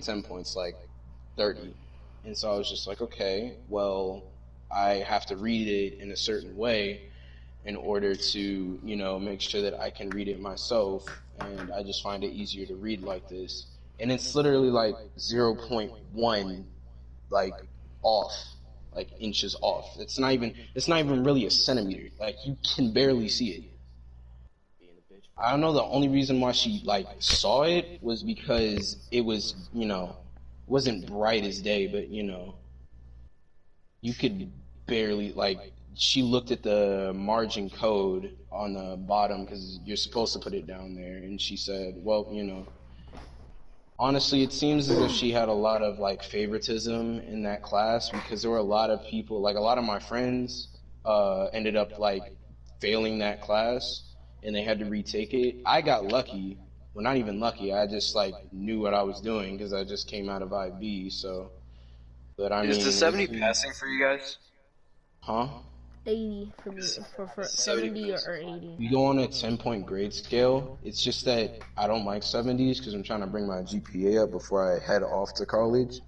even 10 points, like 30. And so I was just like, okay, well, I have to read it in a certain way in order to, make sure that I can read it myself. And I just find it easier to read like this. And it's literally like 0.1, like, off, like inches off. It's not even really a centimeter. Like, you can barely see it. I don't know, the only reason why she, like, saw it was because it was, wasn't bright as day, but, you could barely, like, she looked at the margin code on the bottom because you're supposed to put it down there, and she said, well, honestly, it seems as if she had a lot of, like, favoritism in that class because there were a lot of people, like, a lot of my friends ended up, like, failing that class, and they had to retake it. I got lucky. Well, not even lucky. I just, like, knew what I was doing because I just came out of IB, so. But, I Is the mean, 70 passing for you guys? huh? 80 for me, for 70 70 or 80. We go on a 10-point grade scale. It's just that I don't like 70s because I'm trying to bring my GPA up before I head off to college.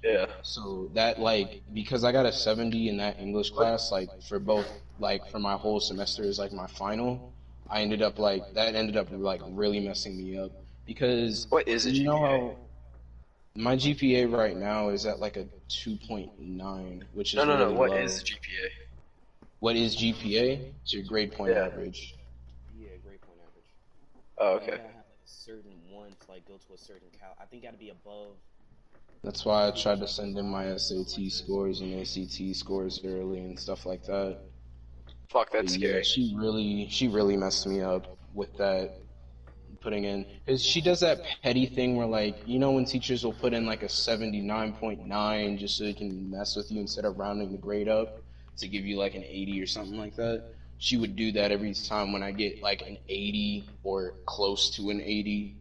Yeah. So that, like, because I got a 70 in that English class, like, for both, like, for my whole semester is, like, my final, that ended up, like, really messing me up. Because, What is a how my GPA right now is at, like, a 2.9, which is No, really what low. is the GPA? What is GPA? It's your grade point Yeah. average. Yeah, grade point average. Oh, You okay. gotta have like a certain one to like go to a certain cal. I think you gotta be above. That's why I tried to send in my SAT scores and ACT scores early and stuff like that. Fuck, But that's yeah, scary. she really messed me up with that putting in, because she does that petty thing where, like, when teachers will put in like a 79.9 just so they can mess with you instead of rounding the grade up to give you like an 80 or something like that. She would do that every time when I get like an 80 or close to an 80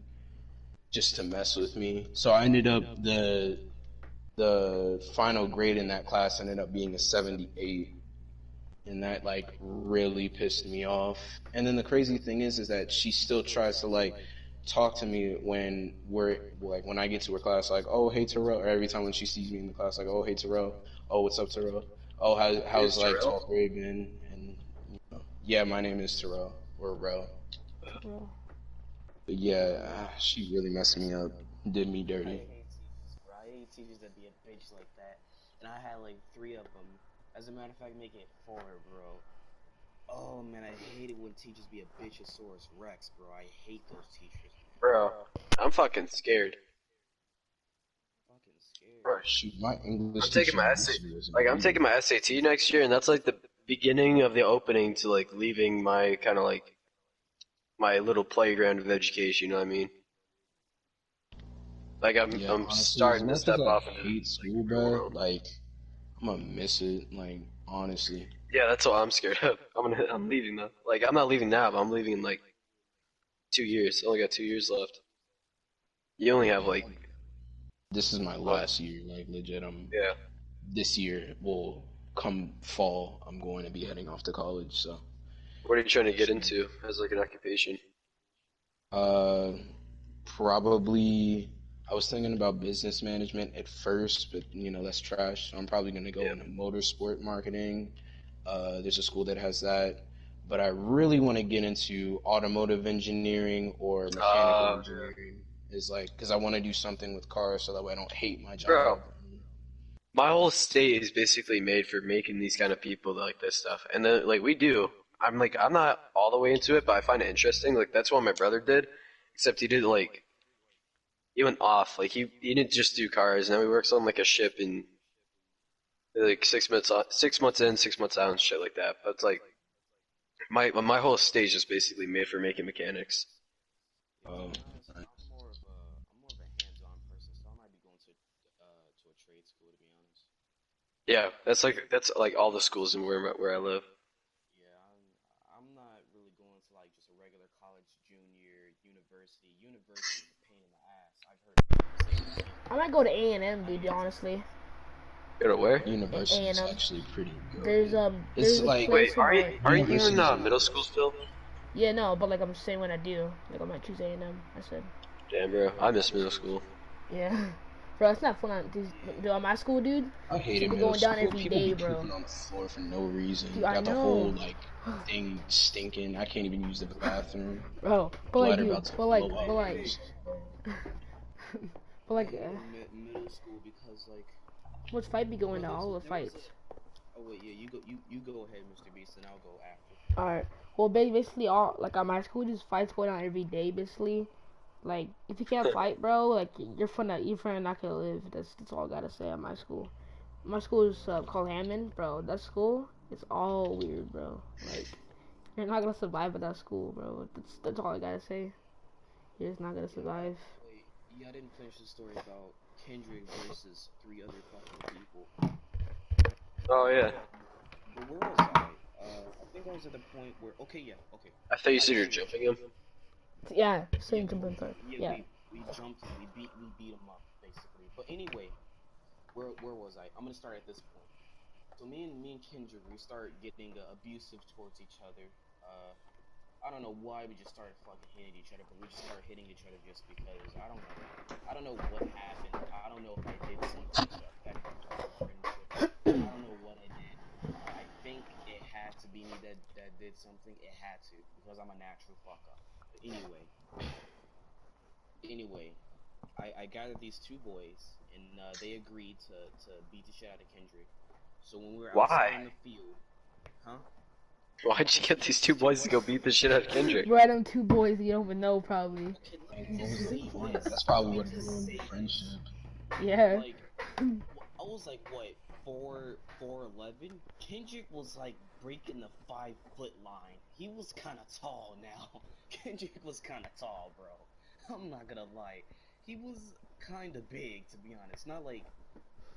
just to mess with me. So I ended up the final grade in that class ended up being a 78, and that, like, really pissed me off. And then the crazy thing is that she still tries to, like, talk to me when when I get to her class, like, oh, hey, Terrell, or every time when she sees me in the class, like, oh, hey, Terrell, oh, what's up, Terrell, oh, how's like Terrell? 12th grade been? And yeah, my name is Terrell, or Rel. Well, But yeah, she really messed me up, did me I dirty. hate teachers, bro. I hate teachers that be a bitch like that. And I had like 3 of them. As a matter of fact, make it 4, bro. Oh man, I hate it when teachers be a bitchosaurus rex, bro. I hate those teachers, man. Bro, I'm fucking scared. Fucking scared. Bro, Shoot, my English I'm taking teacher my this SAT. year was Like, I'm taking amazing. my SAT next year, and that's like the beginning of the opening to like leaving my kind of like my little playground of education. You know what I mean? Like, Yeah, I'm honestly, as starting to much as step I off into hate like school, the real bro, world. like, I'm gonna miss it, like, honestly. Yeah, that's what I'm scared of. I'm leaving though. Like, I'm not leaving now, but I'm leaving in like 2 years. I only got 2 years left. You only have like This is my what? last year, like, legit. Yeah. This year, will come fall, I'm going to be heading off to college, so. What are you trying to get into as like an occupation? Uh, probably, I was thinking about business management at first, but, that's trash, so I'm probably gonna go Yeah. into motorsport marketing. There's a school that has that. But I really want to get into automotive engineering or mechanical Yeah. engineering. Is like, because I want to do something with cars so that way I don't hate my Bro, job. my whole state is basically made for making these kind of people that like this stuff. And then like we do. I'm not all the way into it, but I find it interesting. Like that's what my brother did, except he did like he went off. Like he didn't just do cars. Now he works on like a ship in like 6 months 6 months in, 6 months out, and shit like that. But it's like my whole state is just basically made for making mechanics. To Um, be honest, I'm more of a hands-on person, so I might be going to a trade school. To be honest. Yeah, that's like all the schools in where I live. Yeah, I'm not really going to like just a regular college, junior, university. University is a pain in the ass. I've heard people say the same I thing. might go to A&M, dude. Honestly, Go to where? university is A&M. actually pretty There's good. It's a like, place Wait, in my aren't you in universities are middle good. school still? yeah, no, but like I'm saying when I do, like I might choose A&M. I said Damn, bro, I miss middle school. yeah. Bro, it's not fun on my school, dude. I hated Be middle going down school. every People day, be bro. pooping on the floor for no reason. Dude, I Got the know. whole like thing stinking. I can't even use the bathroom. Bro, but like, Bladder dude, about to but like, blow out. but like, but I like, hated middle school because like. what's fight be going Well, on? All the there was fights. Oh wait, yeah, you go ahead, Mr. Beast, and I'll go after. Alright. Well, basically, all like on my school, just fights going on every day. Basically, like if you can't fight, bro, like you're not gonna live. That's all I gotta say on my school. My school is called Hammond, bro. That school, it's all weird, bro. Like you're not gonna survive at that school, bro. That's all I gotta say. You're just not gonna survive. Wait, yeah, I didn't finish the story about Kendrick versus 3 other fucking people. Oh yeah. But where was I? I think I was at the point where okay. I thought you said you're jumping him. Yeah, same jumping part. Yeah. We jumped him, we beat him up basically. But anyway, where was I? I'm gonna start at this point. So me and Kendrick, we start getting abusive towards each other. I don't know why we just started fucking hitting each other, but we just started hitting each other just because. I don't know what happened. I don't know if I did something to affect our friendship. I don't know what I did. I think it had to be me that did something. It had to, because I'm a natural fuck up. But anyway, I gathered these 2 boys, and they agreed to beat the shit out of Kendrick. So when we were outside in the field, huh? Why'd you get these 2 boys to go beat the shit out of Kendrick? Bro, them 2 boys you don't even know probably. That's probably what it ruined the friendship. Yeah. Like, I was like, what, 4'11"? Kendrick was like breaking the 5-foot line. He was kind of tall now. Kendrick was kind of tall, bro. I'm not gonna lie. He was kind of big, to be honest. Not like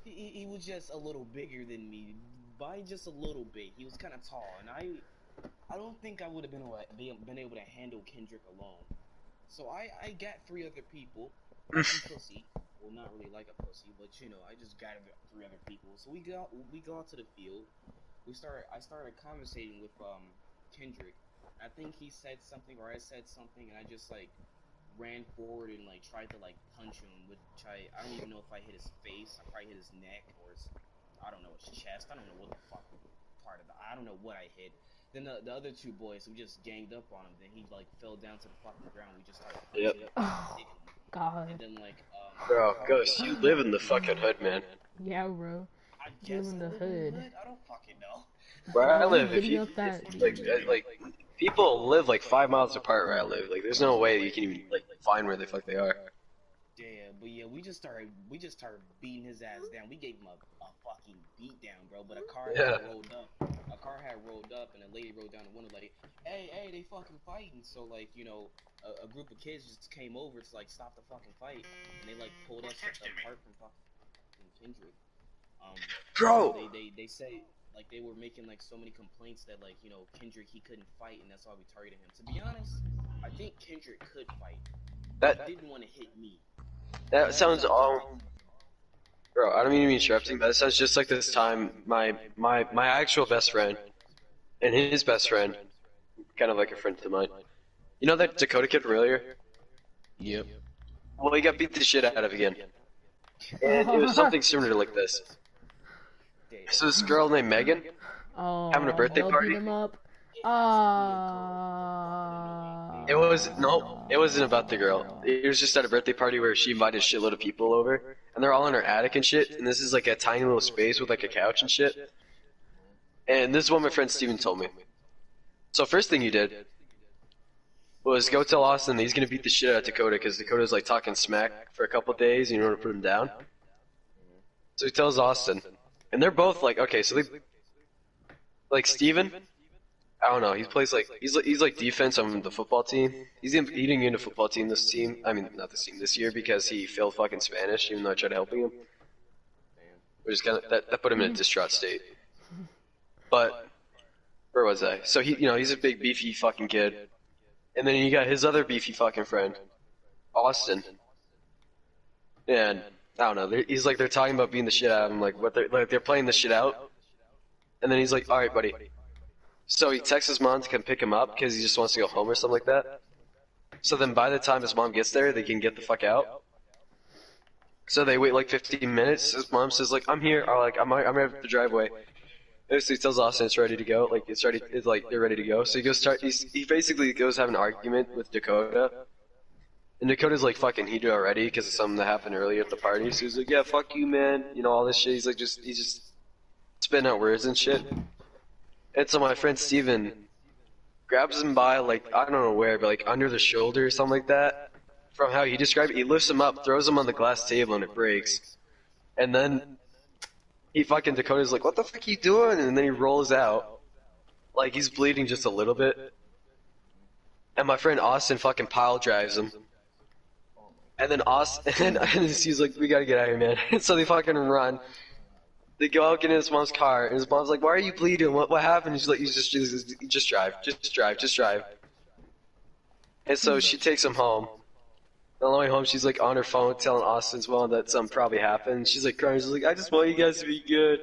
he was just a little bigger than me, by just a little bit. He was kind of tall, and I don't think I would have been able to handle Kendrick alone. So I got 3 other people, like a pussy. Well, not really like a pussy, but you know, I just got 3 other people. So we go out to the field. I started conversating with Kendrick. I think he said something or I said something, and I just like ran forward and like tried to like punch him, which I don't even know if I hit his face. I probably hit his neck or I don't know, his chest. I don't know what the fuck part of I don't know what I hit. Then the other 2 boys, we just ganged up on him. Then he like fell down to the fucking ground. We just started punching him. God. And then like Bro, Ghost, you live in the fucking hood, man. Yeah, bro. I guess in I the live hood. I don't fucking know. Where I live, if Getting you up that- like people live like 5 miles apart where I live. Like, there's no way you can even like find where the fuck they are. Yeah, but yeah, we just started beating his ass down. We gave him a fucking beat down, bro. But a car had rolled up. A car had rolled up, and a lady rolled down the window like, "Hey, they fucking fighting!" So like, you know, a group of kids just came over to like stop the fucking fight, and they like pulled us apart from fucking Kendrick. Bro. They say like they were making like so many complaints that like, you know, Kendrick, he couldn't fight, and that's why we targeted him. To be honest, I think Kendrick could fight. That He didn't want to hit me. that sounds all. Bro, I don't mean to be interrupting, but it sounds just like this time my actual best friend and his best friend, kind of like a friend of mine. You know that Dakota kid from earlier? Yep. Well, he got beat the shit out of again. And it was something similar like this. So this girl named Megan, Oh, having a birthday they'll party? Beat him up. It wasn't about the girl. It was just at a birthday party where she invited a shitload of people over, and they're all in her attic and shit, and this is like a tiny little space with like a couch and shit. And this is what my friend Steven told me. So first thing he did was go tell Austin that he's gonna beat the shit out of Dakota because Dakota's like talking smack for a couple days and you want to put him down. So he tells Austin, and they're both like, okay, so they like Steven, I don't know, he plays like he's like defense on the football team. He didn't get into football team this year because he failed fucking Spanish even though I tried helping him. Which is kind of that put him in a distraught state. But where was I? So he's a big beefy fucking kid. And then you got his other beefy fucking friend, Austin. And I don't know. He's like they're talking about beating the shit out of him, like they're playing the shit out. And then he's like, "All right, buddy." So he texts his mom to come pick him up because he just wants to go home or something like that. So then by the time his mom gets there, they can get the fuck out. So they wait like 15 minutes. His mom says like, I'm here, or like, I'm right at the driveway. Basically tells Austin it's ready to go, like it's ready, it's like they're ready to go. So he goes he basically goes have an argument with Dakota. And Dakota's like fucking heated already because of something that happened earlier at the party. So he's like, yeah, fuck you, man. You know, all this shit. He's like, he's just spitting out words and shit. And so my friend Steven grabs him by, like, I don't know where, but like under the shoulder or something like that. From how he described it, he lifts him up, throws him on the glass table, and it breaks. And then Dakota's like, what the fuck are you doing? And then he rolls out. Like, he's bleeding just a little bit. And my friend Austin fucking pile drives him. And then Austin, and he's like, we gotta get out of here, man. And so they fucking run. They go out, get in his mom's car, and his mom's like, why are you bleeding? What happened? He's like, just drive. And so she takes him home. On the way home, she's like on her phone telling Austin's mom that something probably happened. She's like crying. She's like, I just want you guys to be good.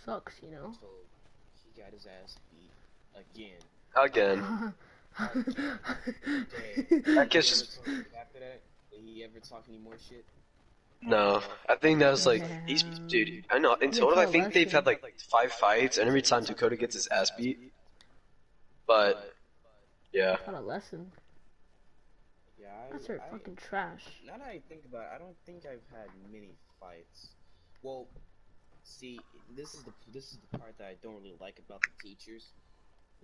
Sucks, you know. So he got his ass beat again. Again. That kid's just... After that, did he ever talk any more shit? No. I think that was like, dude, I know. In total, I think they've had like 5 fights, and every time Dakota gets his ass beat. But, yeah. What a lesson. Yeah, That's her fucking trash. Now that I think about it, I don't think I've had many fights. Well, see, this is the part that I don't really like about the teachers.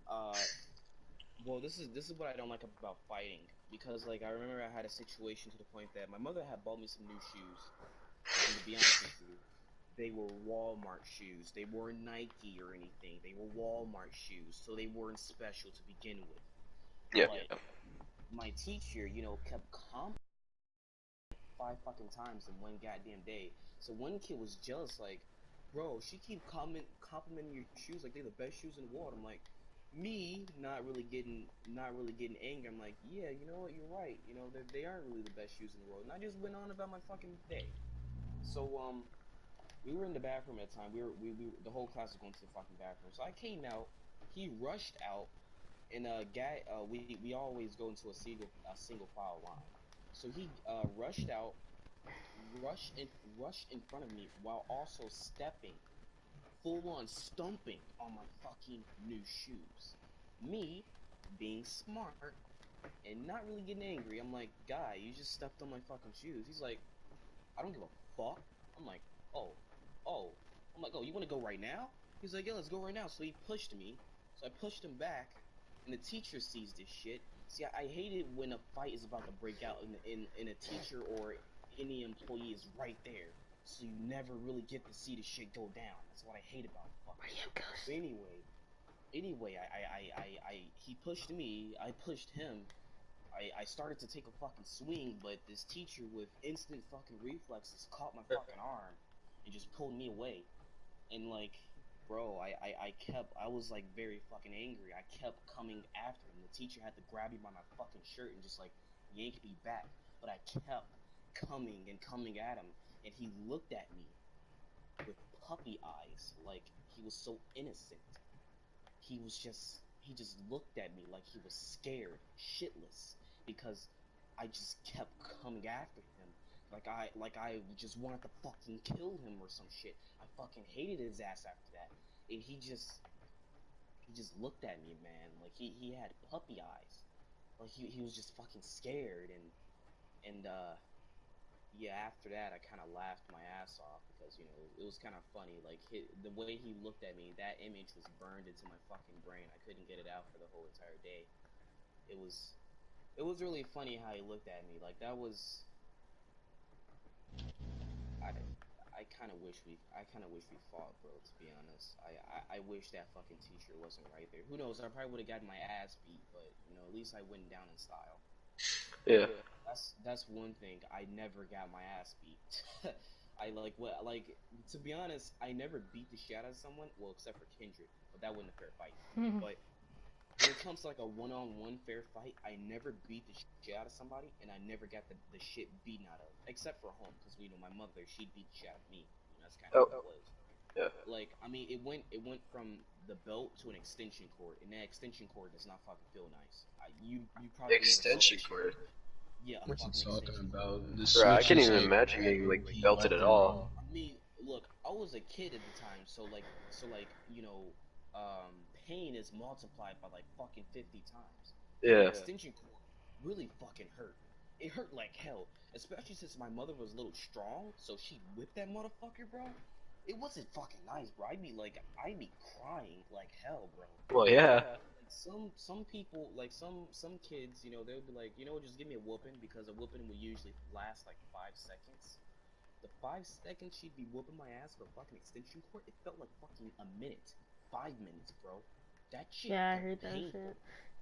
Well, this is what I don't like about fighting, because like I remember I had a situation to the point that my mother had bought me some new shoes, and to be honest with you, they were Walmart shoes. They weren't Nike or anything. They were Walmart shoes, so they weren't special to begin with. Yeah. But my teacher, you know, kept complimenting 5 fucking times in one goddamn day. So one kid was jealous, like, bro, she keep complimenting your shoes like they're the best shoes in the world. I'm like, me not really getting angry. I'm like, yeah, you know what, you're right. You know, they aren't really the best shoes in the world. And I just went on about my fucking day. So we were in the bathroom at the time. We the whole class was going to the fucking bathroom. So I came out. He rushed out. And we always go into a single file line. So he rushed out, rushed in front of me while also stepping, full on stomping on my fucking new shoes. Me, being smart and not really getting angry, I'm like, guy, you just stepped on my fucking shoes. He's like, I don't give a fuck. I'm like, oh. I'm like, oh, you want to go right now? He's like, yeah, let's go right now. So he pushed me. So I pushed him back. And the teacher sees this shit. See, I hate it when a fight is about to break out and a teacher or any employee is right there. So you never really get to see the shit go down. That's what I hate about it. But anyway, he pushed me, I pushed him. I started to take a fucking swing, but this teacher with instant fucking reflexes caught my fucking arm and just pulled me away. And like, bro, I was like very fucking angry. I kept coming after him. The teacher had to grab me by my fucking shirt and just like yank me back. But I kept coming at him, and he looked at me with puppy eyes, like he was so innocent. He just looked at me like he was scared, shitless, because I just kept coming after him. Like I just wanted to fucking kill him or some shit. I fucking hated his ass after that. And he just looked at me, man, like he had puppy eyes. Like he was just fucking scared, and yeah, after that I kind of laughed my ass off because, you know, it was kind of funny. Like the way he looked at me, that image was burned into my fucking brain. I couldn't get it out for the whole entire day. It was really funny how he looked at me. Like that was I kind of wish we fought, bro, to be honest. I wish that fucking teacher wasn't right there. Who knows, I probably would have gotten my ass beat, but, you know, at least I went down in style. Yeah. That's one thing. I never got my ass beat. To be honest, I never beat the shit out of someone, well, except for Kindred, but that wasn't a fair fight. But when it comes to like a one-on-one fair fight, I never beat the shit out of somebody, and I never got the shit beaten out of, except for home, because, you know, my mother, she'd beat the shit out of me. You know, that's kind of what it was. Yeah. Like, I mean, it went from the belt to an extension cord, and that extension cord does not fucking feel nice. You probably Extension cord? Yeah, a What's he fucking talking extension cord. about? The Bro, I Switch can't is even like imagine an getting like OP belted at weapon, all. bro. I mean, look, I was a kid at the time, pain is multiplied by like fucking 50 times. An Yeah. extension cord really fucking hurt. It hurt like hell, especially since my mother was a little strong, so she whipped that motherfucker, bro. It wasn't fucking nice, bro. I'd be crying like hell, bro. Well, yeah. Like some people, like some kids, they would be like, just give me a whooping because a whooping would usually last like 5 seconds. The 5 seconds she'd be whooping my ass with a fucking extension cord, it felt like fucking a minute, 5 minutes, bro. That shit Yeah, I felt heard that painful. shit.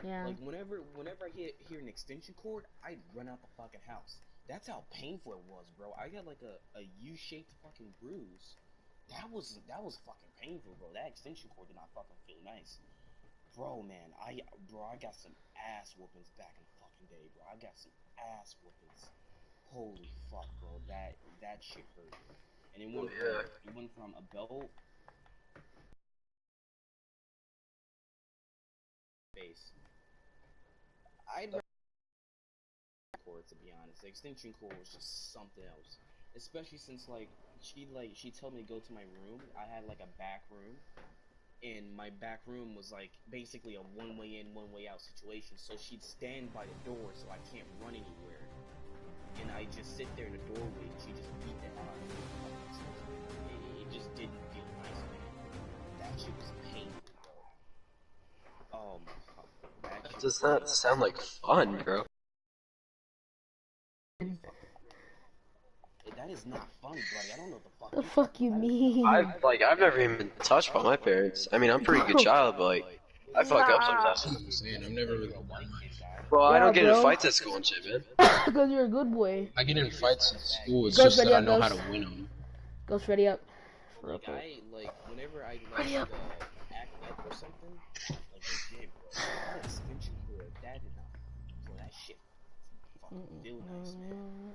Yeah. Like whenever I hear an extension cord, I'd run out the fucking house. That's how painful it was, bro. I got like a U-shaped fucking bruise. That was fucking painful, bro. That extension cord did not fucking feel nice. Bro, man, I got some ass whoopings back in the fucking day, bro. I got some ass whoopings. Holy fuck, bro. That shit hurt. And Well, yeah. it went from a belt face. I'd rather cord, to be honest. The extension cord was just something else. Especially since she told me to go to my room. I had like a back room, and my back room was like basically a one way in, one way out situation. So she'd stand by the door so I can't run anywhere. And I just sit there in the doorway and she just beat the hell out of me. It just didn't feel nice, man. That shit was painful, bro. Oh my fuck. That does not sound like fun, bro. That is not fun, buddy. I don't know what The the fuck you mean? I've never even been touched by my parents. I mean, I'm a pretty good child, but like, I fuck up sometimes. That's what I'm saying. I've never really You're a done white much. kid guy. Well, I Yeah, don't get in bro. fights at school and shit, man. Because you're a good boy. I get in fights in school. It's Ghost, just that ready I up, know how to Ghost. win them. Ghost, ready up. Like whenever I Ready up. act up or something, like legit, bro. That extension cord, that did not. Bro, that shit fucking feel nice, man.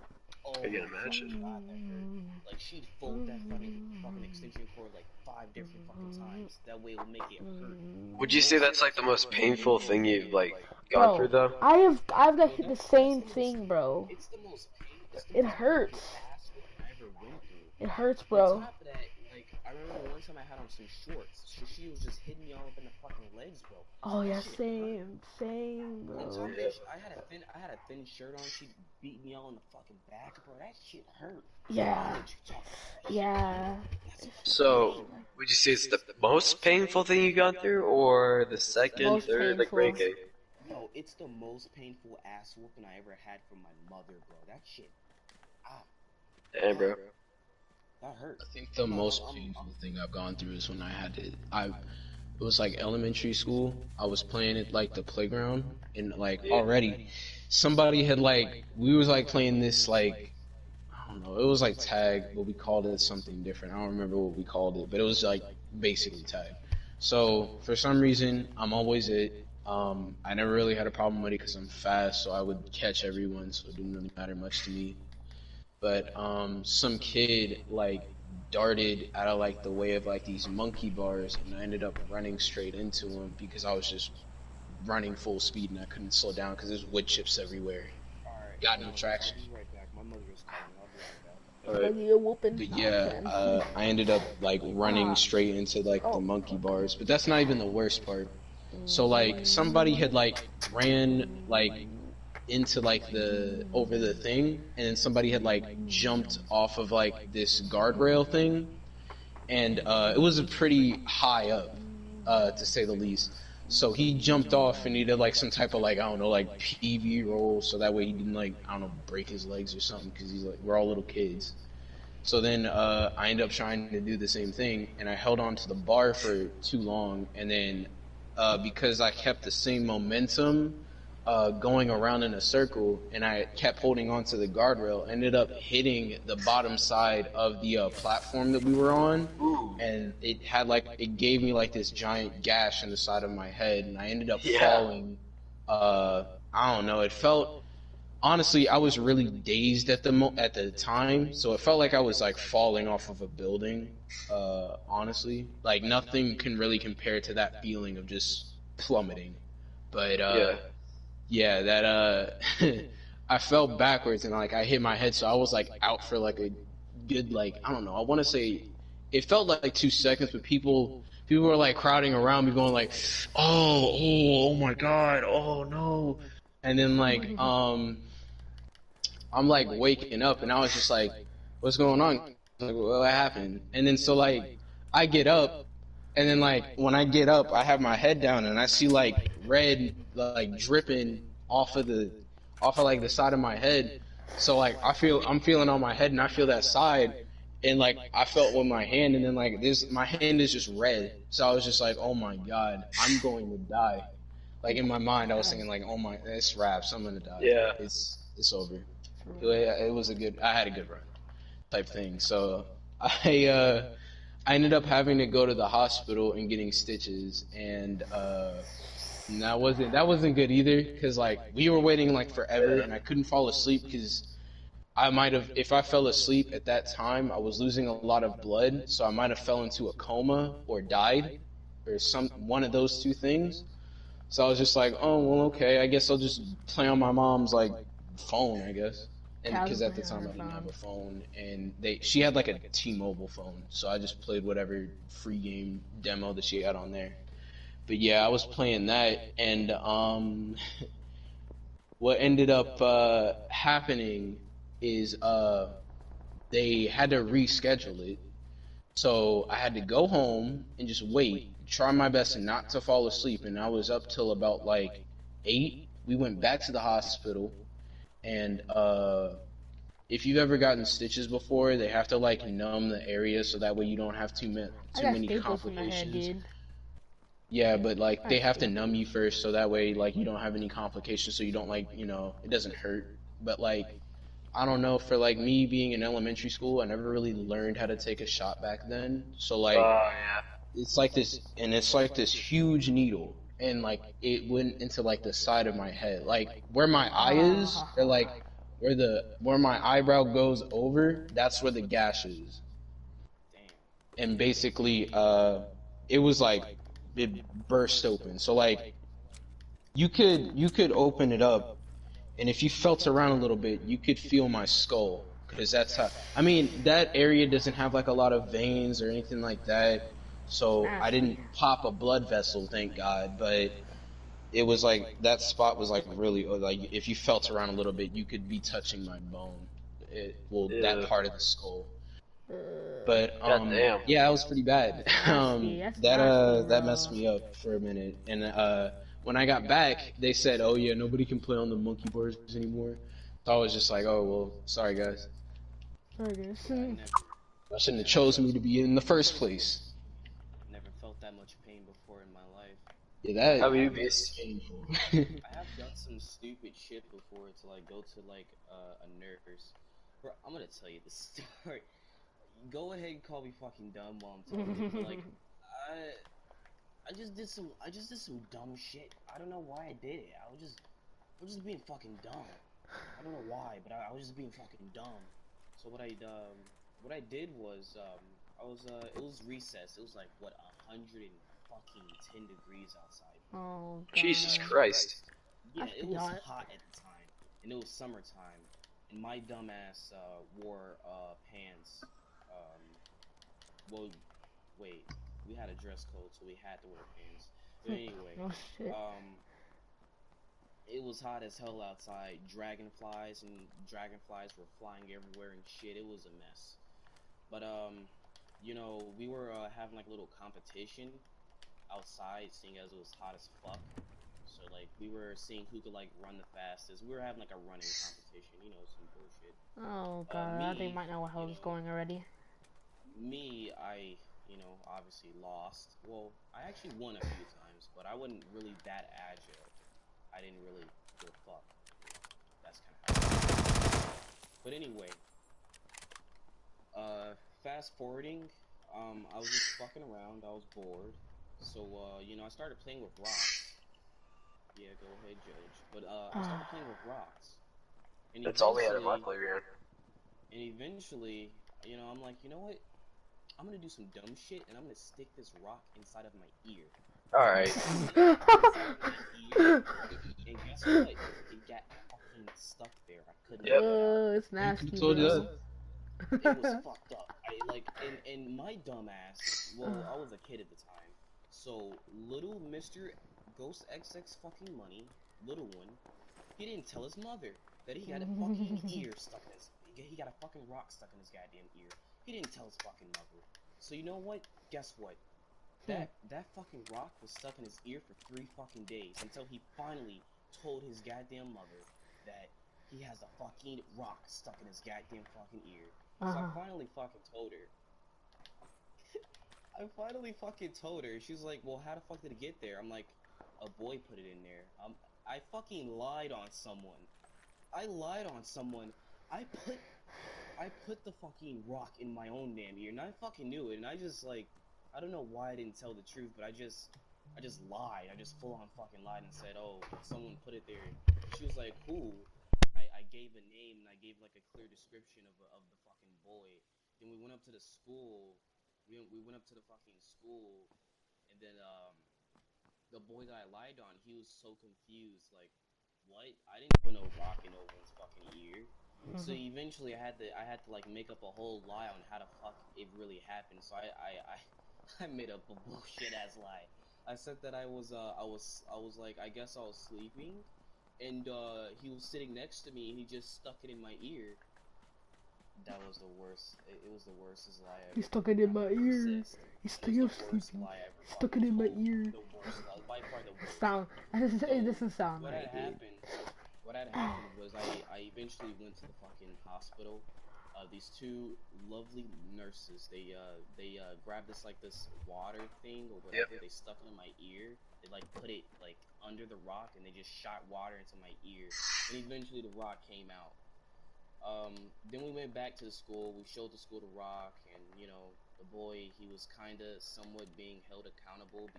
Oh I can my imagine. fucking god, that hurt. Like she'd fold that fucking extension cord like 5 different fucking times. That way it would make it hurt. Would you say that's like the most painful thing you've like gone through, though? I've got Bro, hit the that's same the most thing, bro. It's the most painful. It hurts. Ass whooping I ever went through. It hurts, On bro. top of that, like I remember one time I had on some shorts. She was just hitting me all up in the fucking legs, bro. Oh yeah, That shit hurt. same, On top bro. of that, I had a thin shirt on. She beat me all in the fucking back, bro. That shit hurt. Yeah, What you talking about? yeah. So, would you say it's the most painful thing you've gone through, or the second, Most third, like painful. ranking? No, it's the most painful ass whooping I ever had from my mother, bro. That shit. Damn, bro. That hurt. I think the most painful thing I've gone through is when it was like elementary school. I was playing at like the playground, and like already somebody had we was like playing this like, I don't know, it was like tag, but we called it something different. I don't remember what we called it, but it was like basically tag. So for some reason, I'm always it. I never really had a problem with it because I'm fast, so I would catch everyone, so it didn't really matter much to me. But some kid darted out of like the way of like these monkey bars, and I ended up running straight into him because I was just running full speed and I couldn't slow down because there's wood chips everywhere. Alright. Got no traction. I'll be right back. My mother is calling. I'll be right back. Like you're whooping. But yeah, I ended up like running straight into like the monkey bars. But that's not even the worst part. So like somebody had like ran like into like the over the thing, and then somebody had like jumped off of like this guardrail thing, and it was a pretty high up, to say the least. So he jumped off and he did like some type of like, I don't know, like PV roll, so that way he didn't like, I don't know, break his legs or something, because he's like, we're all little kids. So then I ended up trying to do the same thing, and I held on to the bar for too long, and then because I kept the same momentum going around in a circle, and I kept holding on to the guardrail, ended up hitting the bottom side of the platform that we were on, and it gave me like this giant gash in the side of my head, and I ended up falling. I don't know, it felt, honestly, I was really dazed at the time, so it felt like I was like falling off of a building. Honestly, like nothing can really compare to that feeling of just plummeting. But yeah, that I fell backwards and like I hit my head, so I was like out for like a good like I don't know. I want to say it felt like 2 seconds, but people were like crowding around me, going like, oh my god, oh no, and then like I'm like waking up and I was just like, what's going on? Like what happened? And then so like I get up and then like when I get up, I have my head down and I see like red like dripping off of like the side of my head. So like I'm feeling on my head and I feel that side and like I felt with my hand and then like this my hand is just red. So I was just like, oh my god, I'm going to die. Like in my mind, I was thinking like, oh my, it's wraps. I'm gonna die. Yeah. It's over. It was a good. I had a good run type thing. So I ended up having to go to the hospital and getting stitches, and that wasn't good either because like we were waiting like forever, and I couldn't fall asleep because I might have if I fell asleep at that time I was losing a lot of blood, so I might have fell into a coma or died, or some one of those two things. So I was just like, oh well, okay, I guess I'll just play on my mom's like phone, I guess. And because at the time I didn't have a phone, and she had like a T-Mobile phone, so I just played whatever free game demo that she had on there. But yeah, I was playing that, and what ended up happening is they had to reschedule it, so I had to go home and just wait, try my best not to fall asleep, and I was up till about like 8. We went back to the hospital, and if you've ever gotten stitches before, they have to like numb the area so that way you don't have too many staples in my head, complications. dude. Yeah, but like I they got have to staples. numb you first so that way like you don't have any complications so you don't like, it doesn't hurt. But like I don't know, for like me being in elementary school, I never really learned how to take a shot back then. So like Yeah. it's like this huge needle and like it went into like the side of my head. Like where my eye is or like where my eyebrow goes over, that's where the gash is. Damn. And basically it was like it burst open. So like you could open it up and if you felt around a little bit, you could feel my skull because that's how. I mean, that area doesn't have like a lot of veins or anything like that, so I Nasty. didn't pop a blood vessel, thank God. But it was like that spot was like really like if you felt around a little bit, you could be touching my bone. That Yeah. part of the skull. Uh, But God damn. yeah, it was pretty bad. nasty. That's nasty, That messed bro. me up for a minute. And when I got back, they said, "Oh yeah, nobody can play on the monkey bars anymore." So I was just like, "Oh well, sorry guys. I guess. Yeah, I shouldn't have chose me to be in the first place." never felt that much pain before in my life. Yeah, How that you was beast? painful. I have done some stupid shit before to like go to like a nurse. Bro, I'm gonna tell you the story. Go ahead and call me fucking dumb while I'm telling you. But like, I just did some dumb shit. I don't know why I did it. I was just being fucking dumb. I don't know why, but I was just being fucking dumb. So what I did was it was recess. It was like what 110 degrees outside. Oh god. Jesus Christ. Yeah, That's it pretty was hot. hot at the time, and it was summertime, and my dumbass wore pants. Well, wait, we had a dress code, so we had to wear pants. But anyway, Oh shit. it was hot as hell outside. Dragonflies were flying everywhere and shit. It was a mess. But we were having like a little competition outside, seeing as it was hot as fuck. So like we were seeing who could like run the fastest. We were having like a running competition, some bullshit. Oh god. I think I might know how it's going already. I obviously lost. Well, I actually won a few times, but I wasn't really that agile. I didn't really give a fuck. That's kind of. But anyway, fast forwarding, I was just fucking around. I was bored, so I started playing with rocks. Yeah, go ahead, judge. But I started playing with rocks, and That's all we had in my playground. eventually, I'm like, you know what? I'm gonna do some dumb shit, and I'm gonna stick this rock inside of my ear. Alright. Inside of my ear, and guess what? It got fucking stuck there. I couldn't Yep. get it out. It's I could nasty, have told you bro. that. It was fucked up. I like, and my dumbass. Well, I was a kid at the time, so little Mister Ghost XX fucking money, little one, he didn't tell his mother that he got a fucking ear stuck in his. He got a fucking rock stuck in his goddamn ear. He didn't tell his fucking mother. So you know what? Guess what? That fucking rock was stuck in his ear for 3 fucking days until he finally told his goddamn mother that he has a fucking rock stuck in his goddamn fucking ear. So I finally fucking told her. I finally fucking told her. She was like, "Well, how the fuck did it get there?" I'm like, "A boy put it in there." I fucking lied on someone. I lied on someone. I put the fucking rock in my own damn ear, and I fucking knew it. And I just like, I don't know why I didn't tell the truth, but I just lied. I just full on fucking lied and said, "Oh, someone put it there." She was like, "Who?" I gave a name and I gave like a clear description of the fucking boy. Then we went up to the school. We went up to the fucking school, and then the boy that I lied on, he was so confused, like, what? I didn't put no rock in no one's fucking ear. So eventually I had to like make up a whole lie on how the fuck it really happened. So I made up a bullshit ass lie. I said that I was like, I guess I was sleeping, and he was sitting next to me and he just stuck it in my ear. That was the worst. It was the worstest lie ever. He stuck it in my ear. Persist. He's It still was the worst sleeping. lie I ever He stuck it fucking in my told. ear. The worst, by far the worst. It doesn't sound What right, had dude. happened? What had happened was I eventually went to the fucking hospital. These 2 lovely nurses, they grabbed this water thing or Yep. whatever. They stuck it in my ear. They like put it like under the rock and they just shot water into my ear. And eventually the rock came out. Then we went back to the school. We showed the school the rock, and you know, the boy, he was kind of somewhat being held accountable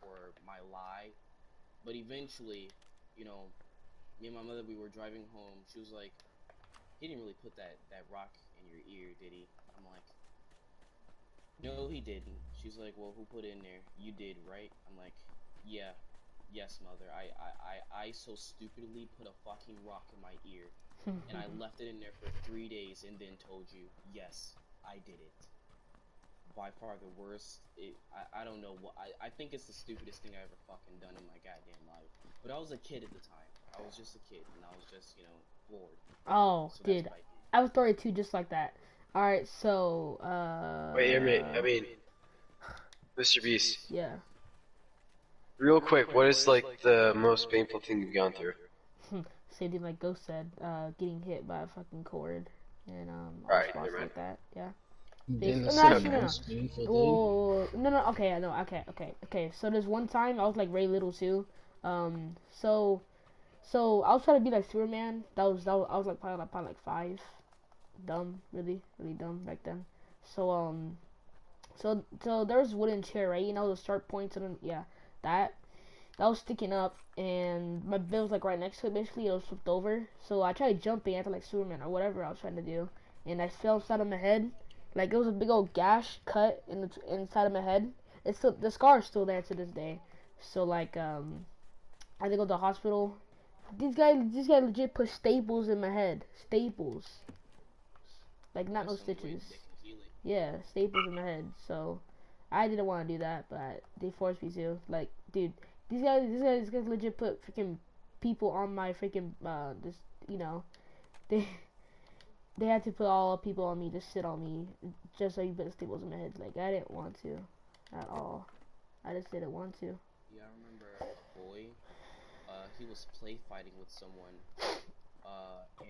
for my lie. But eventually, you know, me and my mother, we were driving home. She was like, "He didn't really put that rock in your ear, did he?" I'm like, "No, he didn't." She's like, "Well, who put it in there? You did, right?" I'm like, "Yeah, yes, mother. I so stupidly put a fucking rock in my ear, and I left it in there for 3 days, and then told you, yes, I did it." By far the worst. I don't know what. I think it's the stupidest thing I ever fucking done in my goddamn life. But I was a kid at the time. I was just a kid, and I was just, you know, bored. Oh, So that's dude. what I did. I have a story too, just like that. Alright, so, Wait, I mean, Mr. Beast. yeah. Real quick, what is like the most painful thing you've gone through? Same thing like Ghost said, getting hit by a fucking cord. And, all Alright, spots never mind. like that, yeah. Didn't No, say the actually, no. most painful thing. Whoa, no, okay, no, okay. So there's one time I was like very little too. So I was trying to be like Superman. I was like probably like 5. Dumb, really, really dumb back then. So so there was a wooden chair, right? You know those sharp points and yeah, that was sticking up, and my bed was like right next to it. Basically, it was flipped over. So I tried jumping after like Superman or whatever I was trying to do, and I fell inside of my head. Like it was a big old gash cut in the inside of my head. It's still the scar is still there to this day. So like I had to go to the hospital. These guys legit put staples in my head. Staples, like not no That's some way stitches. they can heal it. Yeah, staples in my head. So I didn't want to do that, but they forced me to. Like, dude, these guys legit put freaking people on my freaking this, you know, they they had to put all people on me, just sit on me, just so you put staples in my head. Like, I didn't want to, at all. I just didn't want to. Yeah, I remember a boy. He was play fighting with someone.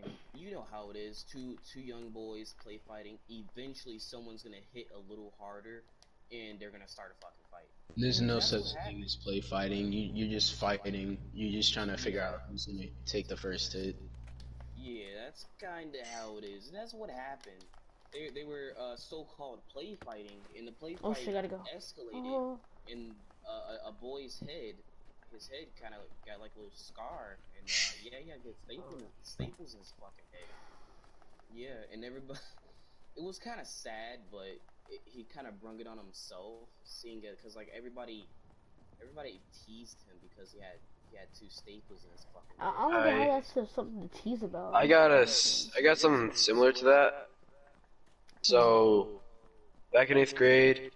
And you know how it is. Two young boys play fighting. Eventually, someone's gonna hit a little harder, and they're gonna start a fucking fight. There's no That's such what thing happened. as play fighting. You're just fighting. You're just trying to figure Yeah, out who's gonna take the first hit. yeah, that's kind of how it is. That's what happened. They were so-called play fighting, and the play Oh fight shit, gotta go. escalated, Oh, and a boy's head, his head kind of got like a little scar, and yeah, he had to get staples in his fucking head. Yeah, and everybody, it was kind of sad, but he kind of brung it on himself, seeing it, cause like everybody teased him because he had he had 2 staples in his fucking I dick. don't get how I that's just something to tease about. I got something similar to that. So back in 8th grade,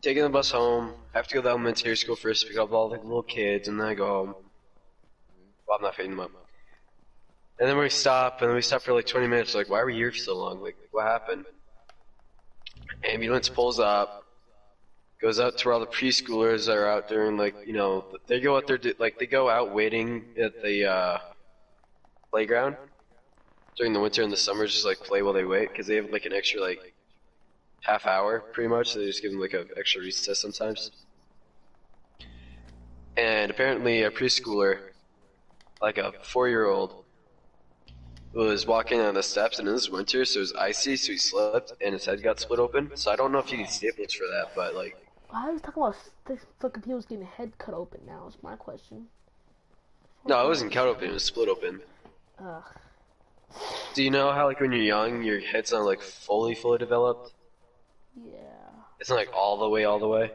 taking the bus home. I have to go to elementary school first to pick up all the little kids, and then I go home. Well, I'm not picking them up. And then we stop for like 20 minutes. Like, why were you here for so long? Like, what happened? Ambulance pulls up, goes out to where all the preschoolers are out there, and like, you know, they go out there, like, they go out waiting at the playground during the winter and the summer, just like play while they wait, because they have like an extra like half hour, pretty much. So they just give them like an extra recess sometimes. And apparently, a preschooler, like a 4-year-old, was walking on the steps, and it was winter, so it was icy, so he slipped, and his head got split open. So I don't know if you need staples for that, but like. Why are you talking about this fucking people's getting head cut open now? Is my question. No, it wasn't cut open, it was split open. Ugh. Do you know how like when you're young, your head's not like fully developed? Yeah. It's not like all the way.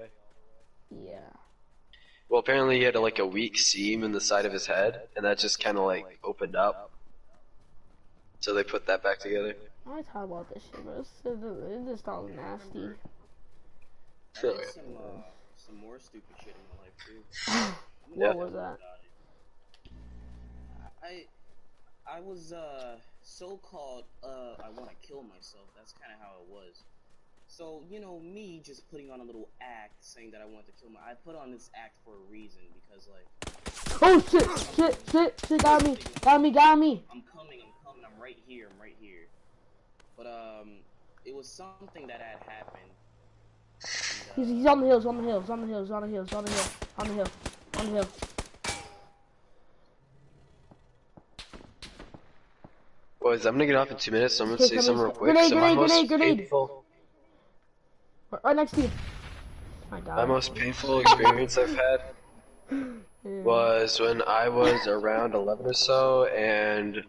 Yeah. Well, apparently he had like a weak seam in the side of his head, and that just kind of like opened up. So they put that back together. I ain't talking about this shit, bro. It just sounds nasty. I did some more stupid shit in my life too. What was that? I was so-called I want to kill myself. That's kind of how it was. So, you know, me just putting on a little act saying that I want to kill I put on this act for a reason because like Oh shit, got me. I'm coming, I'm right here. But it was something that had happened. And, He's on the hills. Boys, I'm gonna get off in 2 minutes, so I'm gonna say something real quick. Grenade. Right next to you. My most painful experience I've had was when I was around 11 or so, and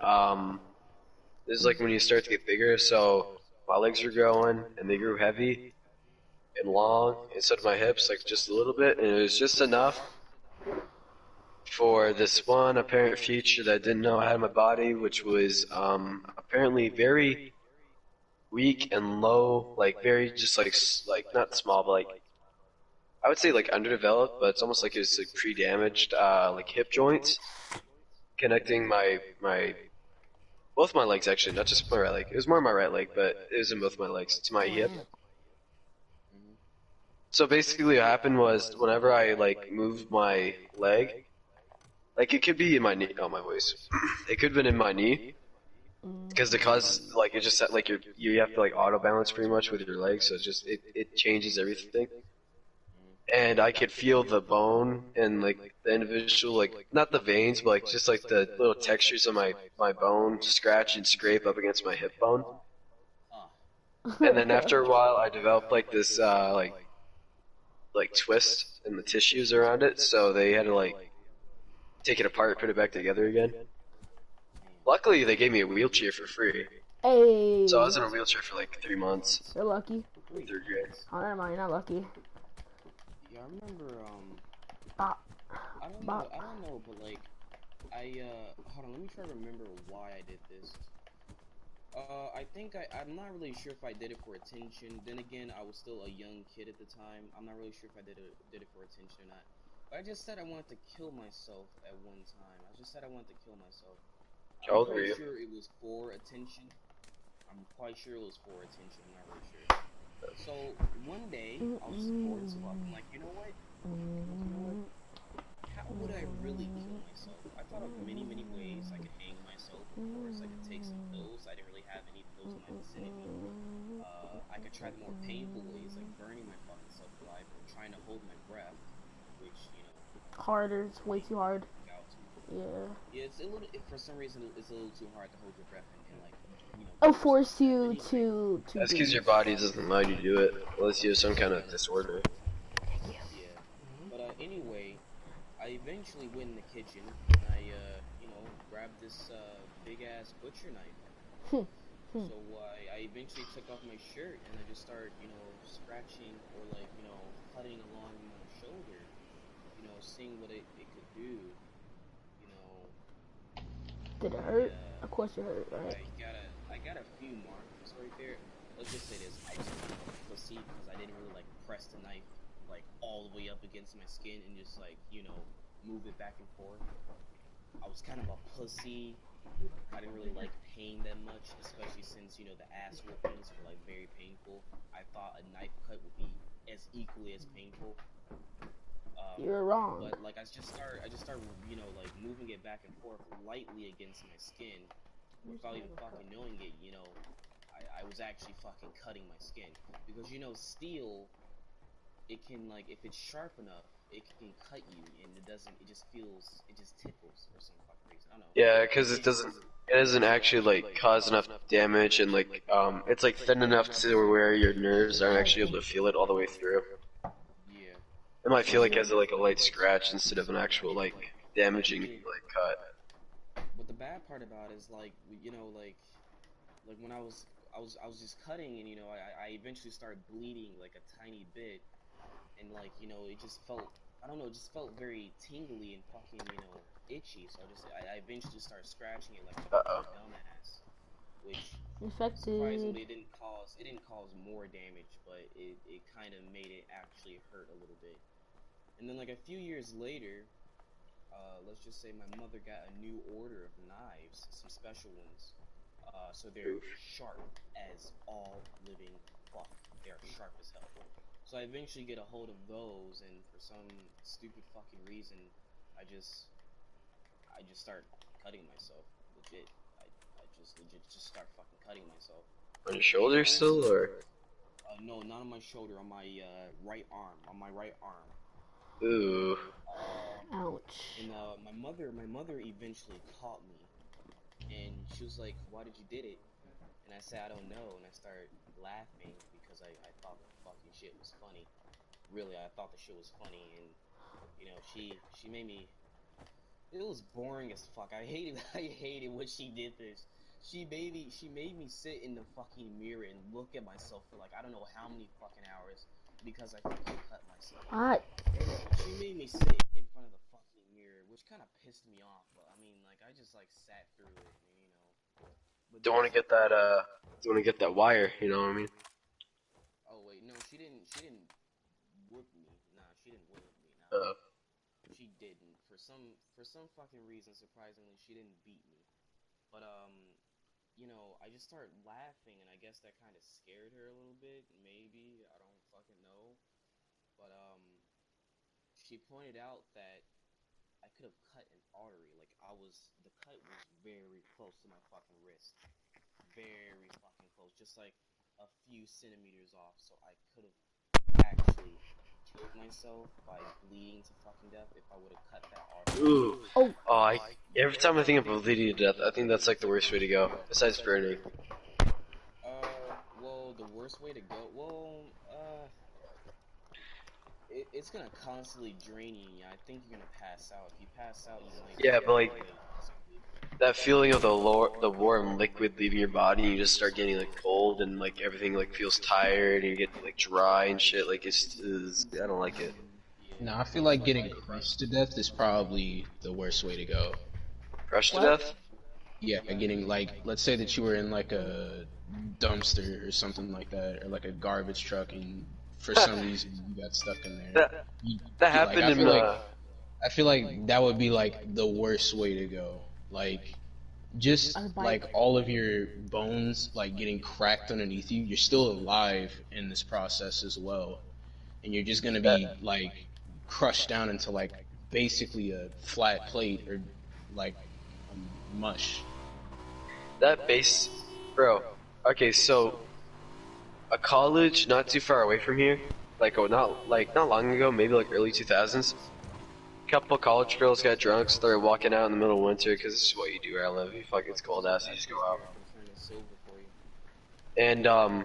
this is like when you start to get bigger, so my legs were growing, and they grew heavy and long instead of my hips, like just a little bit, and it was just enough for this one apparent feature that I didn't know I had in my body, which was apparently very weak and low, like very just like not small, but like I would say like underdeveloped, but it's almost like it's like pre-damaged like hip joints connecting my both my legs actually, not just my right leg. It was more my right leg, but it was in both my legs to my hip. So basically what happened was whenever I like moved my leg, like it could be in my knee, oh my waist. It could have been in my knee, because like it just like you have to like auto balance pretty much with your legs, so it changes everything. And I could feel the bone and like the individual, like not the veins, but like just like the little textures of my bone scratch and scrape up against my hip bone. And then after a while, I developed like this like twist in the tissues around it, so they had to like take it apart, put it back together again. Luckily, they gave me a wheelchair for free. Hey. So I was in a wheelchair for like 3 months. You're lucky. 3rd grade. Oh, never mind. You're not lucky. yeah, I remember Bop. I don't know, but like hold on, let me try to remember why I did this. I think I'm not really sure if I did it for attention. Then again, I was still a young kid at the time. I'm not really sure if I did it for attention or not. But I just said I wanted to kill myself at one time. I just said I wanted to kill myself. How old were you? I'm sure it was for attention. I'm quite sure it was for attention. I'm not really sure. So one day I was bored as fuck. I'm like, you know what? How would I really kill myself? I thought of many ways I could hang myself. Of course, I could take some pills. I didn't really have any pills in my vicinity. I could try the more painful ways, like burning my fucking self alive or trying to hold my breath, which, you know, Harder. It's way too hard. Yeah. Yeah, it's a little. For some reason, it's a little too hard to hold your breath and like, you know. It'll force you to. That's because your body doesn't allow you to do it, unless you have some kind of disorder. Yeah. But anyway, I eventually went in the kitchen and I, you know, grabbed this big ass butcher knife. So I eventually took off my shirt and I just started, you know, scratching or like, you know, cutting along my shoulder, you know, seeing what it could do. Did it I hurt? Of course it hurt, right? I got a few marks right there. Let's just say this: I was kind of a pussy because I didn't really like press the knife like all the way up against my skin and just like move it back and forth. I was kind of a pussy. I didn't really like pain that much, especially since the ass whoopings were like very painful. I thought a knife cut would be as equally as painful. You're wrong. But like I just start like moving it back and forth lightly against my skin without even fucking knowing it. I was actually fucking cutting my skin because steel, it can, like, if it's sharp enough, it can cut you, and it just tickles for some fucking reason. I don't know. Yeah, because it doesn't actually like cause enough damage, and like it's like thin enough to where your nerves aren't actually able to feel it all the way through. Yeah. It might feel like it has like a light scratch instead of an actual like damaging like cut. But the bad part about it is like when I was just cutting, and I eventually started bleeding like a tiny bit, and like it just felt, I don't know, it just felt very tingly and fucking itchy. So I eventually started scratching it like a fucking dumbass, which surprisingly Infected. it didn't cause more damage, but it kind of made it actually hurt a little bit. And then like a few years later, let's just say my mother got a new order of knives, some special ones. So they're sharp as all living fuck. They are sharp as hell. So I eventually get a hold of those, and for some stupid fucking reason, I just start cutting myself. Legit. I just legit just start fucking cutting myself. On your shoulder still, or? No, not on my shoulder. On my right arm. On my right arm. Ooh. Ouch. And my mother eventually caught me, and she was like, "Why did you did it?" And I said, "I don't know." And I started laughing because I thought the fucking shit was funny. Really, I thought the shit was funny, and she made me. It was boring as fuck. I hated what she did this. She made me sit in the fucking mirror and look at myself for like I don't know how many fucking hours because I fucking cut myself. What? She made me sit in front of the fucking mirror, which kind of pissed me off. But I mean, like I just like sat through it, But Don't want to get that don't want to get that wire, you know what I mean? oh wait, no, she didn't whoop me. Nah, she didn't whoop me. Nah. Uh, She didn't. For some fucking reason, surprisingly, she didn't beat me. But I just started laughing, and I guess that kind of scared her a little bit. Maybe, I don't fucking know. But she pointed out that I could have cut an artery. Like the cut was very close to my fucking wrist, very fucking close, just like a few centimeters off. So I could have actually killed myself by bleeding to fucking death if I would have cut that artery. ooh. Oh. Every time I think of bleeding to death, I think that's like the worst way to go, besides burning. Well, the worst way to go. Well, it's gonna constantly drain you. I think you're gonna pass out. If you pass out, you might. Yeah, but like that feeling of the warm liquid leaving your body, you just start getting like cold and like everything like feels tired and you get like dry and shit. Like I don't like it. No, I feel like getting crushed to death is probably the worst way to go. Crushed to What? death? Yeah, getting like, let's say that you were in like a dumpster or something like that, or like a garbage truck, and for some reason you got stuck in there. That You, that like, happened in I feel like that would be like the worst way to go. Like, just On a bike. like all of your bones like getting cracked underneath you, you're still alive in this process as well, and you're just gonna be like crushed down into like basically a flat plate or like mush. that base, bro. Okay, so a college not too far away from here, like not long ago, maybe like early 2000s. Couple college girls got drunk, started walking out in the middle of winter because this is what you do where I live. You fucking it's cold ass, you just go out. And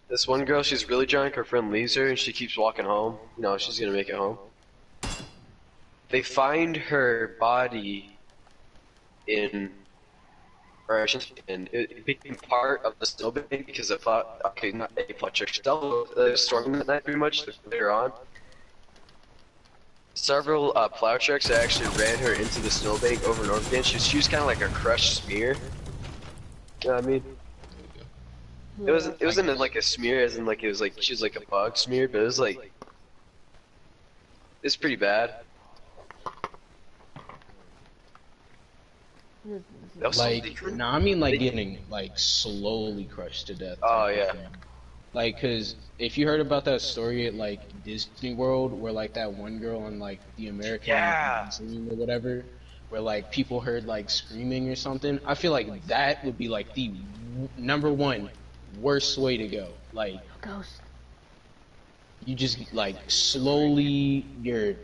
this one girl, she's really drunk. Her friend leaves her, and she keeps walking home. You know, she's gonna make it home. They find her body in, or I shouldn't say in, it became part of the snowbank because it thought, okay, not a electric cell, storming that night pretty much later on. several plow trucks that actually ran her into the snowbank over and over again. She was kind of like a crushed smear. You know what I mean? It wasn't like a smear as in like it was like she was like a bug smear, but it was like it's pretty bad. That was Like, no, I mean like getting like slowly crushed to death. Oh, type of yeah. thing. Like, cause if you heard about that story at like Disney World, where like that one girl on like the American Yeah. Dream or whatever, where like people heard like screaming or something, I feel like that would be like the number one worst way to go. Like, Ghost. you just like slowly your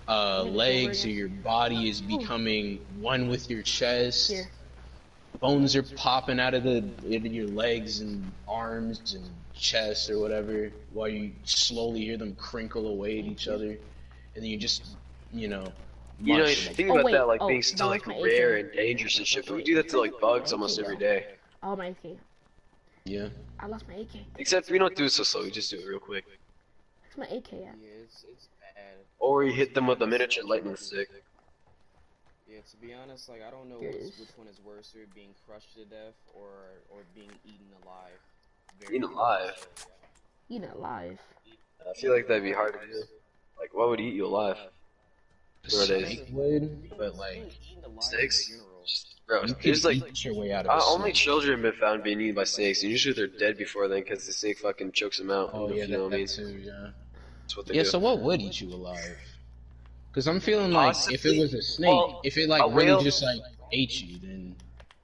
legs or your body is becoming one with your chest. Here. Bones are popping out of your legs and arms and chest or whatever, while you slowly hear them crinkle away at each other, and then you just, You know, munch them. think Oh, about wait. that like Oh, being still no, like it's my rare AK. and dangerous and shit, but we do that to like bugs almost every day. Oh, my AK. Yeah. I lost my AK. Except we don't do it so slow, we just do it real quick. Where's my AK at? Yeah, it's bad. Or you hit them with a miniature lightning stick. Yeah, to be honest, like I don't know Here it which is. one is worse, being crushed to death or being eaten alive. Eaten alive? Eating it live. I feel like that'd be hard to do. Like, what would eat you alive? The Nowadays. snake would, but like Being eaten alive Snakes? in general. Bro, you could there's like eat your way out of a only snake. children have been found being eaten by snakes, and usually they're dead before then because the snake fucking chokes them out. Oh yeah, you know what I mean? that too. Yeah. That's what they Yeah. do. So what would eat you alive? Because I'm feeling like if it Possibly. was a snake, Well, if it like a really whale- just like ate you, then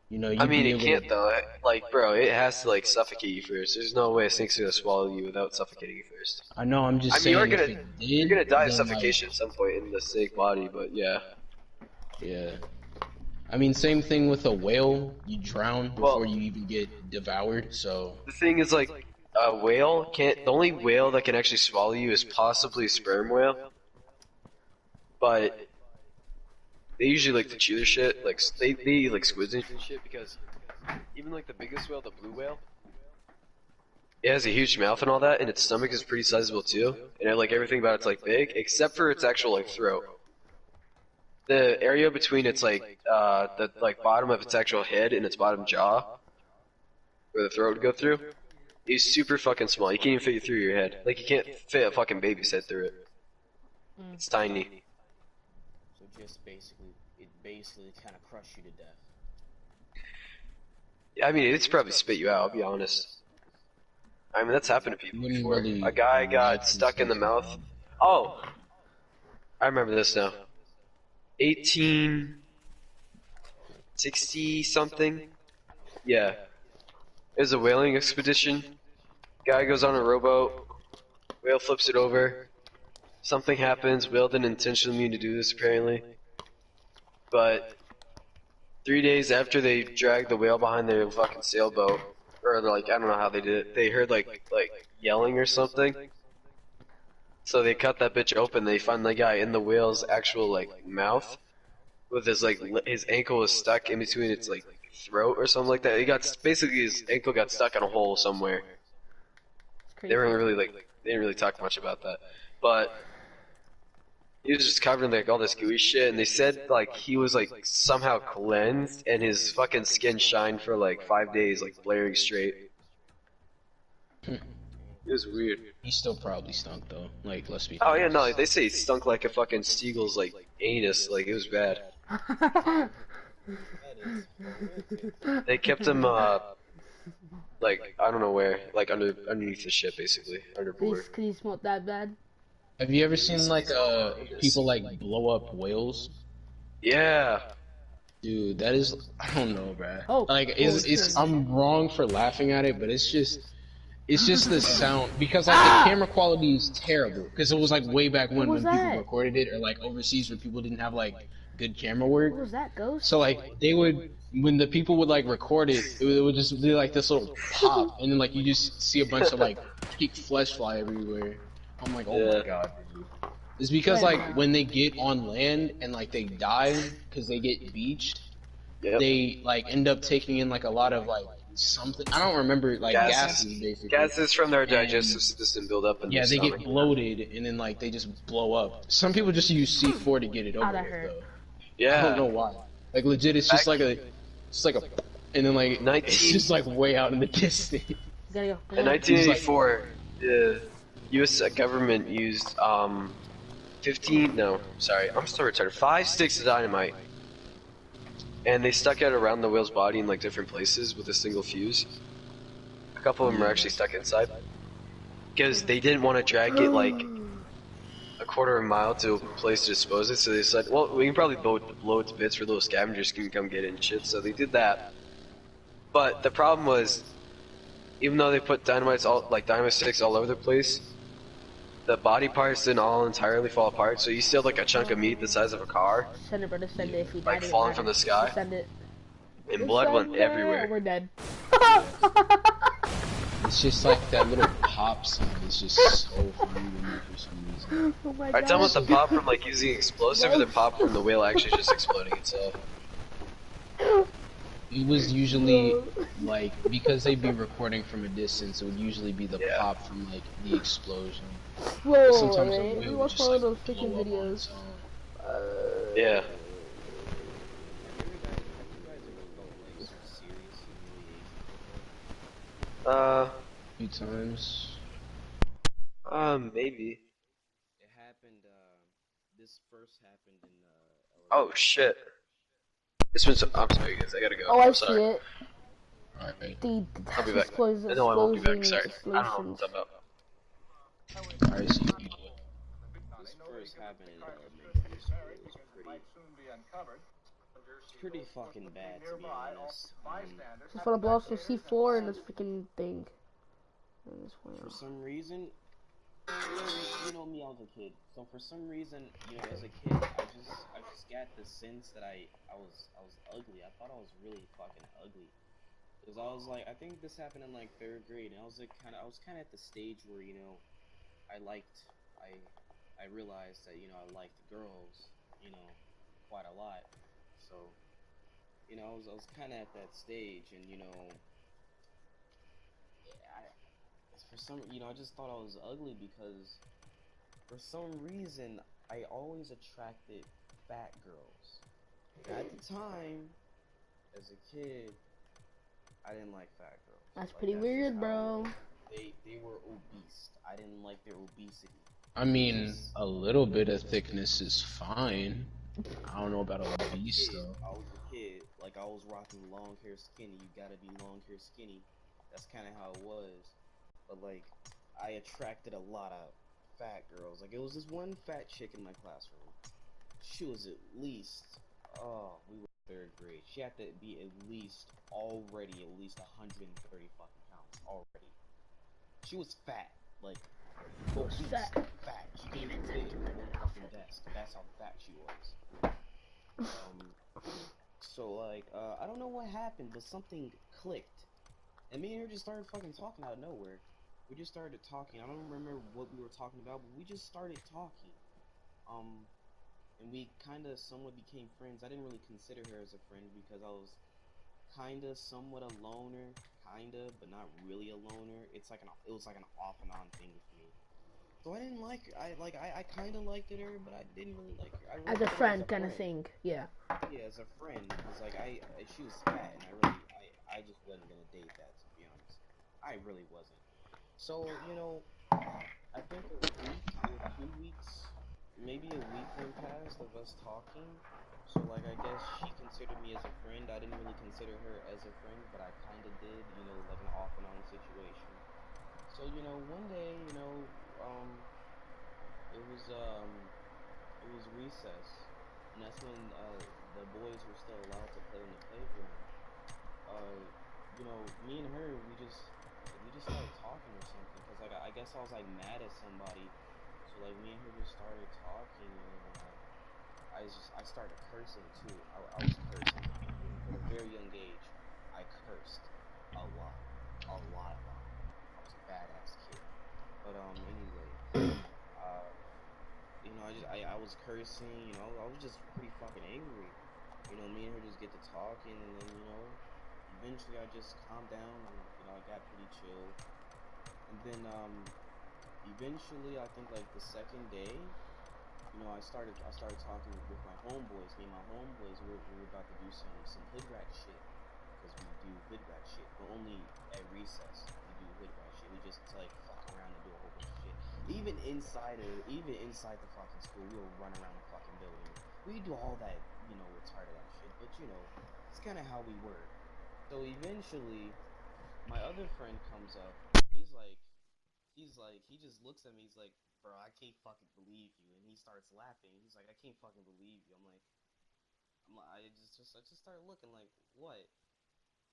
you know you'd I mean, be it able can't to. though. Like, bro, it has to like suffocate you first. There's no way a snake's gonna swallow you without suffocating you first. I know. I'm just I mean, saying. you're if gonna it did, you're gonna die of then, like, suffocation at some point in the snake body, but yeah. yeah. I mean, same thing with a whale. You drown before Well- you even get devoured. So The thing is, like, a whale can't. The only whale that can actually swallow you is possibly a sperm whale. But they usually like to chew their shit. Like they eat like squids and shit because even like the biggest whale, the blue whale, it has a huge mouth and all that, and its stomach is pretty sizable too. And like everything about it's like big, except for its actual like throat. The area between its like the like bottom of its actual head and its bottom jaw, where the throat would go through, is super fucking small. You can't even fit it through your head. Like you can't fit a fucking baby's head through it. It's tiny. So just basically kind of crush you to death. I mean, it's probably spit you out. I'll be honest. I mean, that's happened to people Wouldn't before. really A guy got like stuck in the these mouth. things. Oh, I remember this now. 1860 something. Yeah, it was a whaling expedition. Guy goes on a rowboat. Whale flips it over. Something happens. Whale didn't intentionally mean to do this apparently. But 3 days after they dragged the whale behind their fucking sailboat, or like I don't know how they did it, they heard like yelling or something. So they cut that bitch open. They find the guy in the whale's actual like mouth, with his like his ankle was stuck in between its like throat or something like that. He got basically his ankle got stuck in a hole somewhere. It's crazy. They weren't really they didn't really talk much about that, but he was just covered in like all this gooey shit, and they said like he was like somehow cleansed, and his fucking skin shined for like 5 days, like blaring straight. It was weird. He still probably stunk though. Like, let's be. Oh yeah, no, honest. they say he stunk like a fucking seagull's like anus, like it was bad. That is horrific. They kept him like I don't know where, like underneath the ship basically, underboard. Can you smoke that bad? Have you ever seen like people like blow up whales? Yeah. Dude, that is, I don't know, bruh. Oh, Like, it's oh, I'm wrong for laughing at it, but it's just the sound, because like the camera quality is terrible, because it was like way back when was people that? recorded it, or like overseas when people didn't have like good camera work. What was that, Ghost? So like they would, when the people would like record it, it would just do like this little pop, and then like you just see a bunch of like pink flesh fly everywhere. I'm like, oh Yeah. my god, dude. It's because like when they get on land and like they die because they get beached, Yep. they like end up taking in like a lot of like something. I don't remember, like gases basically. Gases from their And digestive system build up in yeah, their they stomach. get bloated and then like they just blow up. Some people just use C4 to get it over that with hurt. though. I don't Yeah. know why. Like legit, it's just like a, and then like it's just like way out in the distance. Gotta go. In 1984, the U.S. government used 5 sticks of dynamite, and they stuck it around the whale's body in like different places with a single fuse. A couple of them were actually stuck inside because they didn't want to drag it like a quarter of a mile to a place to dispose it. So they said, well, we can probably blow it to bits where little scavengers can come get it and shit. So they did that. But the problem was, even though they put dynamite sticks all over the place, the body parts didn't all entirely fall apart. So you still have like a chunk of meat the size of a car, Send it, brother. Send it. If we like die, falling from the sky, send it. and blood went everywhere. We're dead. It's just like that little pop sound. It's just so funny to me for some reason. Oh my Are you talking god. about the pop from like using explosive, or the pop from the whale actually just exploding itself? It was usually like, because they'd be recording from a distance, it would usually be the Yeah. pop from like the explosion. Whoa, Sometimes the man. whale We would watch just all like those freaking blow up on videos. its own. Yeah. Have you guys ever felt like some serious humiliation before? A few times. Maybe. It happened. This first happened in Oh shit. It's been so. I'm sorry, guys. I gotta go. Oh, I I'm see sorry. it. Alright. The I'll be back. explosion. No, I won't be back. Sorry. I don't know what Explosions. I'm talking about. Alright, so you This first happened in elementary school. It was pretty fucking bad, to be honest. Just wanna blow up some C4 in this freaking thing. For some reason, you know me, I was a kid. So for some reason, you know, as a kid, I just got the sense that I was ugly. I thought I was really fucking ugly. Because I was like, I think this happened in like 3rd grade, and I was kind of at the stage where, you know, I realized that, you know, I liked girls, you know, quite a lot. So, you know, I was kind of at that stage, and you know, I just thought I was ugly because for some reason I always attracted fat girls. And at the time, as a kid, I didn't like fat girls. That's Like, pretty just weird, how bro. they were obese. I didn't like their obesity. I mean, a little bit of thickness is fine. I don't know about obese though. I was a kid, like I was rocking long hair skinny. You gotta be long hair skinny. That's kind of how it was. But like, I attracted a lot of fat girls. Like, it was this one fat chick in my classroom. She was at least, we were 3rd grade. She had to be at least 130 fucking pounds already. She was fat, like obese, Fat. fat. She couldn't even fit in one fucking desk. That's how fat she was. So like, I don't know what happened, but something clicked, and me and her just started fucking talking out of nowhere. We just started talking. I don't remember what we were talking about, but we just started talking. And we kind of somewhat became friends. I didn't really consider her as a friend because I was kind of somewhat a loner, but not really a loner. It was like an off and on thing with me. So I didn't like her. I kind of liked her, but I didn't really like her. I really As a liked her friend, kind of thing. Yeah. Yeah, as a friend, because like she was fat, and I just wasn't gonna date that, to be honest. I really wasn't. So you know, I think a week or 2 weeks, maybe a week went past of us talking. So like, I guess she considered me as a friend. I didn't really consider her as a friend, but I kind of did. You know, like an off and on situation. So you know, one day, you know, it was um it was recess, and that's when the boys were still allowed to play in the playground. Uh, you know, me and her, we just started talking or something, cause like I guess I was like mad at somebody, so like me and her just started talking, and I started cursing too. I was cursing at a very young age. I cursed a lot, a lot, a lot. I was a badass kid. But anyway, uh, you know, I was cursing, you know, I was just pretty fucking angry. You know, me and her just get to talking, and then, you know, eventually I just calmed down and I got pretty chill. And then eventually I think like the second day, I started talking with my homeboys. Me and my homeboys, we were about to do some hood rat shit because we do hood rat shit, but only at recess. We do hood rat shit. We just like fuck around and do a whole bunch of shit. Even inside the fucking school, we'll run around the fucking building. We do all that, retarded ass shit. But it's kind of how we were. So eventually, my other friend comes up. He's like, he just looks at me. He's like, bro, I can't fucking believe you. And he starts laughing. He's like, I can't fucking believe you. I just started looking like, what?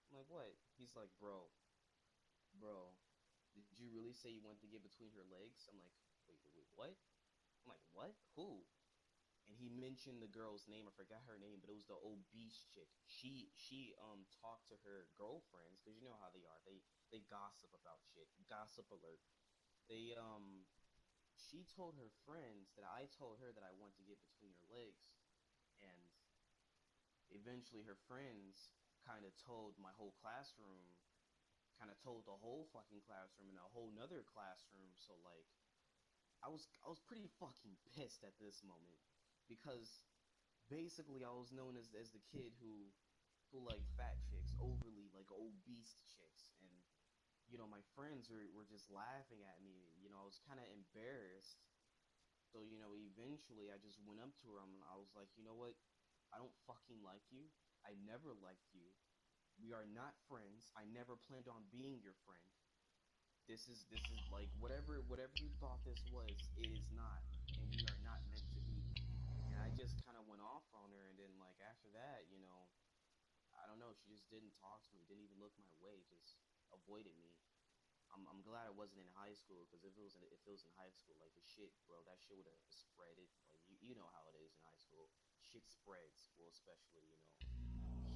I'm like, what? He's like, bro, did you really say you wanted to get between her legs? I'm like, wait, what? I'm like, what? Who? And he mentioned the girl's name. I forgot her name, but it was the obese chick. She talked to her girlfriends because you know how they are. They gossip about shit. Gossip alert. They she told her friends that I told her that I want to get between her legs, and eventually her friends kind of told my whole classroom, kind of told the whole fucking classroom and a whole nother classroom. So like, I was pretty fucking pissed at this moment because basically I was known as the kid who liked fat chicks, overly like obese chicks, and my friends were just laughing at me. I was kind of embarrassed. So, eventually I just went up to her and I was like, you know what? I don't fucking like you. I never liked you. We are not friends. I never planned on being your friend. This is like whatever you thought this was, it is not. And we are not meant to be. And I just kind of went off on her, and then like after that, I don't know, she just didn't talk to me, didn't even look my way, just avoided me. I'm glad it wasn't in high school, because if it was in high school, like the shit, bro, that shit would have spread it. Like you know how it is in high school, shit spreads. Well, especially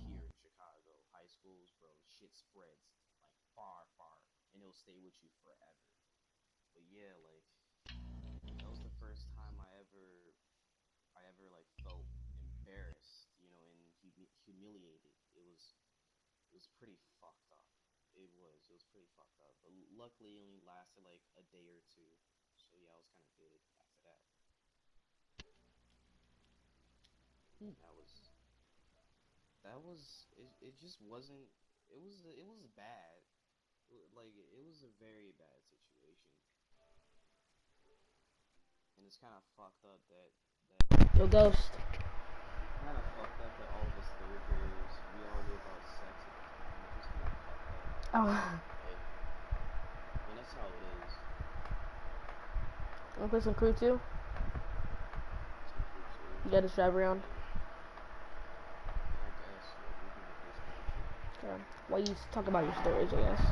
here in Chicago, high schools, bro, shit spreads like far, far, and it'll stay with you forever. But yeah, like that was the first time I ever like felt embarrassed, and humiliated. It was pretty fucked up. It was pretty fucked up. But luckily, it only lasted like a day or two. So yeah, I was kind of good after that. And it. Just wasn't. It was bad. Like it was a very bad situation. And it's kind of fucked up that Yo, Ghost. kind of fucked up that all of us third graders, we all knew about sex at the time, which was kind of fucked up. Oh, But that's how it is. wanna play some crew too? Some crew too. You got to drive I around. mean, yeah, I guess. Yeah, we can go play some crew too. Yeah. Well, you talk about your stories, I guess.